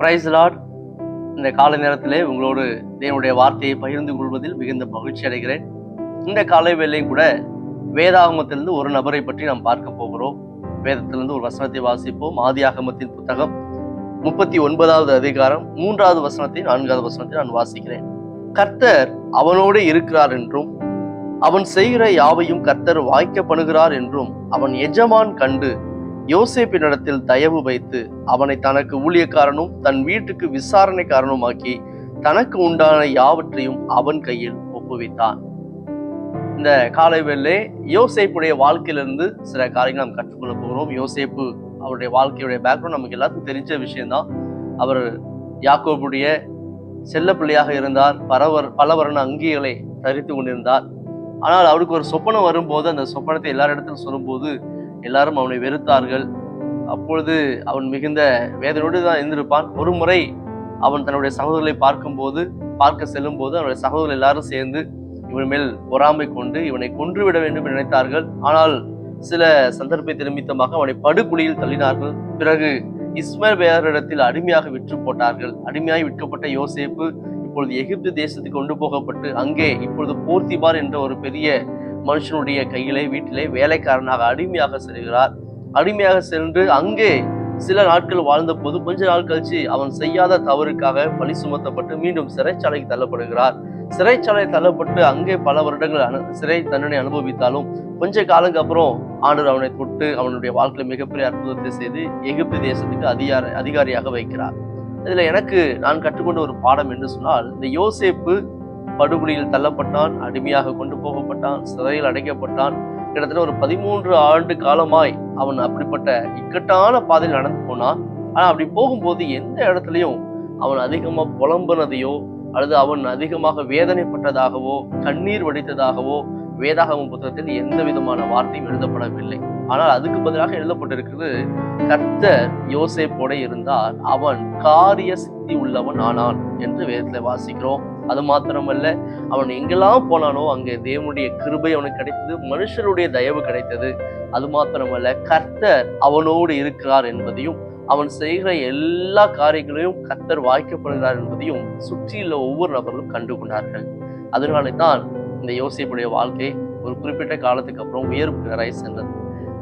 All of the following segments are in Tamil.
Price Lord. இந்த காலை நேரத்திலே உங்களோடு தேவனுடைய வார்த்தையை பகிர்ந்து கொள்வதில் மிகுந்த மகிழ்ச்சி அடைகிறேன். இந்த காலை வேளையும் கூட வேதாகமத்திலிருந்து ஒரு நபரை பற்றி நாம் பார்க்க போகிறோம். வேதத்திலிருந்து ஒரு வசனத்தை வாசிப்போம். ஆதியாகமத்தின் புத்தகம் 39வது அதிகாரம் 3வது வசனத்தை 4வது வசனத்தை நான் வாசிக்கிறேன். கர்த்தர் அவனோடு இருக்கிறார் என்றும் அவன் செய்கிற யாவையும் கர்த்தர் வாய்க்க பண்ணுகிறார் என்றும் அவன் எஜமான் கண்டு யோசேப்பினிடத்தில் தயவு வைத்து அவனை தனக்கு ஊழியக்காரனும் தன் வீட்டுக்கு விசாரணைக்காரனுமாக்கி தனக்கு உண்டான யாவற்றையும் அவன் கையில் ஒப்புவித்தான். இந்த காலை வேளை யோசேப்புடைய வாழ்க்கையிலிருந்து சில காரியங்கள் நாம் கற்றுக்கொள்ள போகிறோம். யோசேப்பு அவருடைய வாழ்க்கையுடைய பேக்ரவுண்ட் நமக்கு எல்லாத்துக்கும் தெரிஞ்ச விஷயம்தான். அவர் யாக்கோபுடைய செல்ல பிள்ளையாக இருந்தார். பல வர்ண அங்கிகளை தரித்து கொண்டிருந்தார். ஆனால் அவருக்கு ஒரு சொப்பனம் வரும்போது அந்த சொப்பனத்தை எல்லாரிடத்திலும் சொல்லும்போது எல்லாரும் அவனை வெறுத்தார்கள். அப்பொழுது அவன் மிகுந்த வேதனையோடு தான் இருந்திருப்பான். ஒரு முறை அவன் தன்னுடைய சகோதரர்களை பார்க்க செல்லும் போது அவனுடைய சகோதரர்கள் எல்லாரும் சேர்ந்து இவன் மேல் பொறாமை கொண்டு இவனை கொன்றுவிட வேண்டும் என்று நினைத்தார்கள். ஆனால் சில சந்தர்ப்பத்தை நிமித்தமாக அவனை படுகுழியில் தள்ளினார்கள். பிறகு இஸ்மவேல் வேறிடத்தில் அடிமையாக விற்று போட்டார்கள். அடிமையாய் விற்கப்பட்ட யோசேப்பு இப்பொழுது எகிப்து தேசத்துக்கு கொண்டு போகப்பட்டு அங்கே இப்பொழுது போர்த்திபார் என்ற ஒரு பெரிய மனுஷனுடைய கையிலே வீட்டிலே வேலைக்காரனாக அடிமையாக செல்கிறார். அடிமையாக சென்று அங்கே சில நாட்கள் வாழ்ந்த போது கொஞ்ச நாள் கழிச்சு அவன் செய்யாத தவறுக்காக பழி சுமத்தப்பட்டு மீண்டும் சிறைச்சாலைக்கு தள்ளப்படுகிறார். சிறைச்சாலை தள்ளப்பட்டு அங்கே பல வருடங்கள் சிறை தண்டனை அனுபவித்தாலும் கொஞ்ச காலங்க அப்புறம் ஆண்டவர் அவனை தொட்டு அவனுடைய வாழ்க்கையில மிகப்பெரிய அற்புதத்தை செய்து எகிப்து தேசத்துக்கு அதிகாரியாக வைக்கிறார். இதுல நான் கற்றுக்கொண்ட ஒரு பாடம் என்று சொன்னால், இந்த யோசேப்பு படுகொலியில் தள்ளப்பட்டான், அடிமையாக கொண்டு போகப்பட்டான், சிறையில் அடைக்கப்பட்டான். கிட்டத்தட்ட ஒரு 13 ஆண்டு காலமாய் அவன் அப்படிப்பட்ட இக்கட்டான பாதையில் நடந்து போனான். ஆனா அப்படி போகும்போது எந்த இடத்துலையும் அவன் அதிகமா புலம்புனதையோ அல்லது அவன் அதிகமாக வேதனைப்பட்டதாகவோ கண்ணீர் வடித்ததாகவோ வேதாகம புத்தகத்தில் எந்த விதமான வார்த்தையும் எழுதப்படவில்லை. ஆனால் அதுக்கு பதிலாக எழுதப்பட்டிருக்கிறது, கர்த்தர் யோசேப்போட இருந்தால் அவன் காரிய சித்தி உள்ளவன் ஆனான் என்று வேதத்துல வாசிக்கிறோம். அது மாத்திரமல்ல, அவன் எங்கெல்லாம் போனானோ அங்கே தேவனுடைய கிருபை அவனுக்கு கிடைத்தது, மனுஷருடைய தயவு கிடைத்தது. அது மாத்திரமல்ல, கர்த்தர் அவனோடு இருக்கிறார் என்பதையும் அவன் செய்கிற எல்லா காரியங்களையும் கர்த்தர் வாய்க்கப்படுகிறார் என்பதையும் சுற்றியுள்ள ஒவ்வொரு நபர்களும் கண்டு கொண்டார்கள். அதனாலே தான் இந்த யோசேப்புடைய வாழ்க்கை ஒரு குறிப்பிட்ட காலத்துக்கு அப்புறம் உயர்வு சென்றது.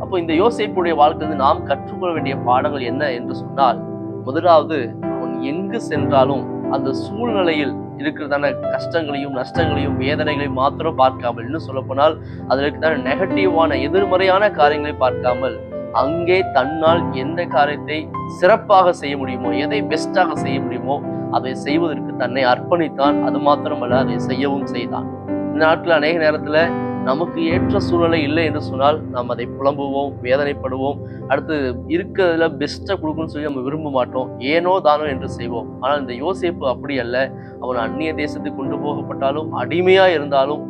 அப்போ இந்த யோசேப்புடைய வாழ்க்கையிலிருந்து நாம் கற்றுக்கொள்ள வேண்டிய பாடங்கள் என்ன என்று சொன்னால், முதலாவது, அவன் எங்கு சென்றாலும் அந்த சூழ்நிலையில் இருக்கிறதான கஷ்டங்களையும் நஷ்டங்களையும் வேதனைகளையும் மாத்திரம் பார்க்காமல், இன்னும் சொல்ல போனால் அதில் இருக்கிறதான நெகட்டிவான எதிர்மறையான காரியங்களை பார்க்காமல், அங்கே தன்னால் எந்த காரியத்தை சிறப்பாக செய்ய முடியுமோ, எதை பெஸ்டாக செய்ய முடியுமோ அதை செய்வதற்கு தன்னை அர்ப்பணித்தான். அது மாத்திரமல்ல, அதை செய்யவும் செய்தான். இந்த நாட்டில் அநேக நேரத்துல நமக்கு ஏற்ற சூழ்நிலை இல்லை என்று சொன்னால் நாம் அதை புலம்புவோம், வேதனைப்படுவோம். அடுத்து இருக்கிறதுல பெஸ்ட்டை கொடுக்கணும்னு சொல்லி நம்ம விரும்ப மாட்டோம், ஏனோ தானோ என்று செய்வோம். ஆனால் இந்த யோசேப்பு அப்படி அல்ல. அவன் அந்நிய தேசத்துக்கு கொண்டு போகப்பட்டாலும் அடிமையா இருந்தாலும்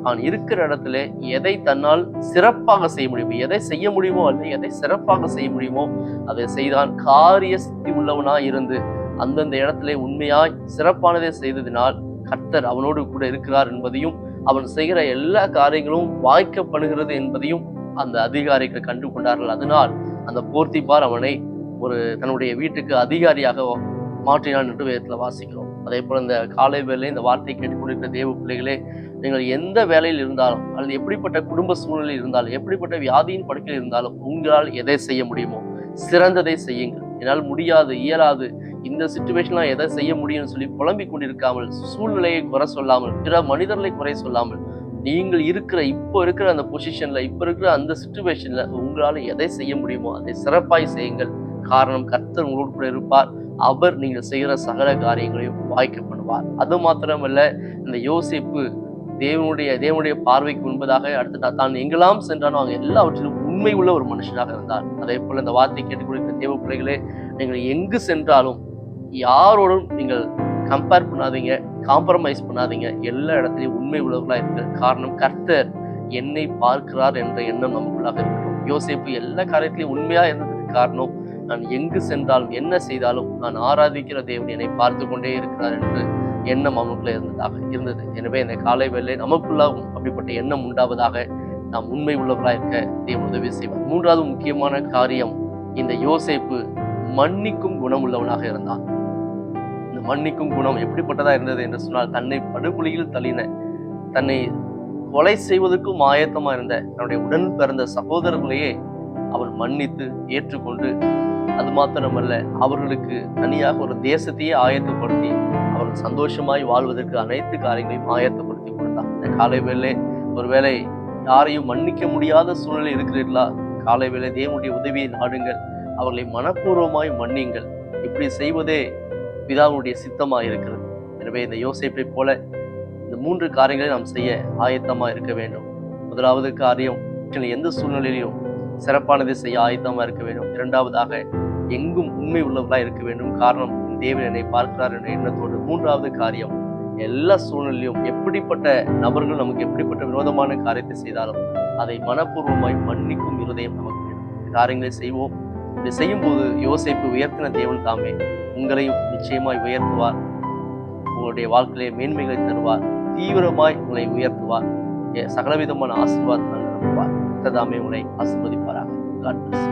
அவன் இருக்கிற இடத்துல எதை தன்னால் சிறப்பாக செய்ய முடியுமோ, எதை செய்ய முடியுமோ அல்ல எதை சிறப்பாக செய்ய முடியுமோ அதை செய்தான். காரிய சித்தி உள்ளவனாய் இருந்து அந்தந்த இடத்துல உண்மையாய் சிறப்பானதை செய்ததினால் கர்த்தர் அவனோடு கூட இருக்கிறார் என்பதையும் அவன் செய்கிற எல்லா காரியங்களும் வாய்க்கப்படுகிறது என்பதையும் அந்த அதிகாரிகள் கண்டு கொண்டார்கள். அதனால் அந்த போர்த்திபார் அவனை தன்னுடைய வீட்டுக்கு அதிகாரியாக மாற்றினான் என்று வேதத்துல வாசிக்கிறோம். அதே போல இந்த காலை வேளையிலே இந்த வார்த்தை கேட்டுக்கொண்டிருக்கிற தேவ பிள்ளைகளே, நீங்கள் எந்த வேலையில் இருந்தாலும் அல்லது எப்படிப்பட்ட குடும்ப சூழ்நிலையில் இருந்தாலும் எப்படிப்பட்ட வியாதியின் படுக்கையில் இருந்தாலும் உங்களால் எதை செய்ய முடியுமோ சிறந்ததை செய்யுங்கள். என்னால் முடியாது, இயலாது, இந்த சிச்சுவேஷன்ல எதை செய்ய முடியும்னு சொல்லி புலம்பிக் கொண்டிருக்காமல், சூழ்நிலையை குறை சொல்லாமல், பிற மனிதர்களை குறை சொல்லாமல், நீங்கள் இப்போ இருக்கிற அந்த பொசிஷன்ல, இப்போ இருக்கிற அந்த சிச்சுவேஷன்ல உங்களால எதை செய்ய முடியுமோ அதை சிறப்பாய் செய்யுங்கள். காரணம், கர்த்தர் உங்களோடு கூட இருப்பார். அவர் நீங்கள் செய்கிற சகல காரியங்களையும் வாய்க்க பண்ணுவார். அது மாத்திரமல்ல, இந்த யோசேப்பு தேவனுடைய பார்வைக்கு முன்பதாக அடுத்து தான் எங்கெல்லாம் சென்றானோ அங்கே எல்லாவற்றிலும் உண்மை உள்ள ஒரு மனுஷனாக இருந்தார். அதே போல இந்த வார்த்தை கேட்டுக்கொண்டிருக்கிற தேவ பிள்ளைகளே, நீங்கள் எங்கு சென்றாலும் யாரோடும் நீங்கள் கம்பேர் பண்ணாதீங்க, காம்ப்ரமைஸ் பண்ணாதீங்க. எல்லா இடத்துலையும் உண்மை உள்ளவர்களா இருக்க. காரணம், கர்த்தர் என்னை பார்க்கிறார் என்ற எண்ணம் நமக்குள்ளாக இருக்கணும். யோசேப்பு எல்லா காரியத்திலையும் உண்மையா இருந்ததுக்கு காரணம், நான் எங்கு சென்றாலும் என்ன செய்தாலும் நான் ஆராதிக்கிற தேவன் என்னை பார்த்து கொண்டே இருக்கிறார் என்று எண்ணம் அவனுக்குள்ள இருந்தது. எனவே இந்த காலை வேளை நமக்குள்ளாகவும் அப்படிப்பட்ட எண்ணம் உண்டாவதாக. நாம் உண்மை உள்ளவர்களா இருக்க தேவன் உதவி செய்வார். மூன்றாவது முக்கியமான காரியம், இந்த யோசேப்பு மன்னிக்கும் குணம் உள்ளவனாக இருந்தான். மன்னிக்கும் குணம் எப்படிப்பட்டதா இருந்தது என்று சொன்னால், தன்னை படுகொலியில் தள்ளின, தன்னை கொலை செய்வதற்கும் ஆயத்தமா இருந்த தன்னுடைய உடன் பிறந்த சகோதரர்களையே அவள் மன்னித்து ஏற்றுக்கொண்டு, அது மாத்திரமல்ல, அவர்களுக்கு தனியாக ஒரு தேசத்தையே ஆயத்தப்படுத்தி அவர்கள் சந்தோஷமாய் வாழ்வதற்கு அனைத்து காரியங்களையும் ஆயத்தப்படுத்தி கொடுத்தார். இந்த காலை வேளை ஒருவேளை யாரையும் மன்னிக்க முடியாத சூழ்நிலை இருக்கிறீர்களா? காலை வேளை தேவனுடைய உதவியை நாடுங்கள், அவர்களை மனப்பூர்வமாய் மன்னிங்கள். இப்படி செய்வதே பிதாவுடைய சித்தமாக இருக்கிறது. எனவே இந்த யோசேப்பை போல இந்த 3 காரியங்களை நாம் செய்ய ஆயத்தமா இருக்க வேண்டும். முதலாவது காரியம், எந்த சூழ்நிலையிலும் சிறப்பானதை செய்ய ஆயத்தமா இருக்க வேண்டும். இரண்டாவதாக, எங்கும் உண்மை உள்ளவர்களாக இருக்க வேண்டும். காரணம், தேவன் என்னை பார்க்கிறார் என்ற எண்ணத்தோடு. மூன்றாவது காரியம், எல்லா சூழ்நிலையும் எப்படிப்பட்ட நபர்கள் நமக்கு எப்படிப்பட்ட விரோதமான காரியத்தை செய்தாலும் அதை மனப்பூர்வமாய் மன்னிக்கும் இருதயம் நமக்கு வேண்டும். காரியங்களை செய்வோம். இதை செய்யும் போது யோசேப்பு உயர்த்தின தேவன் தாமே உங்களையும் நிச்சயமாய் உயர்த்துவார். உங்களுடைய வாழ்க்கையிலே மேன்மைகளை தருவார். தீவிரமாய் உங்களை உயர்த்துவார். சகலவிதமான ஆசீர்வாதங்கள் அனுப்புவார். தாமே உங்களை ஆசீர்வதிப்பாராக. God bless.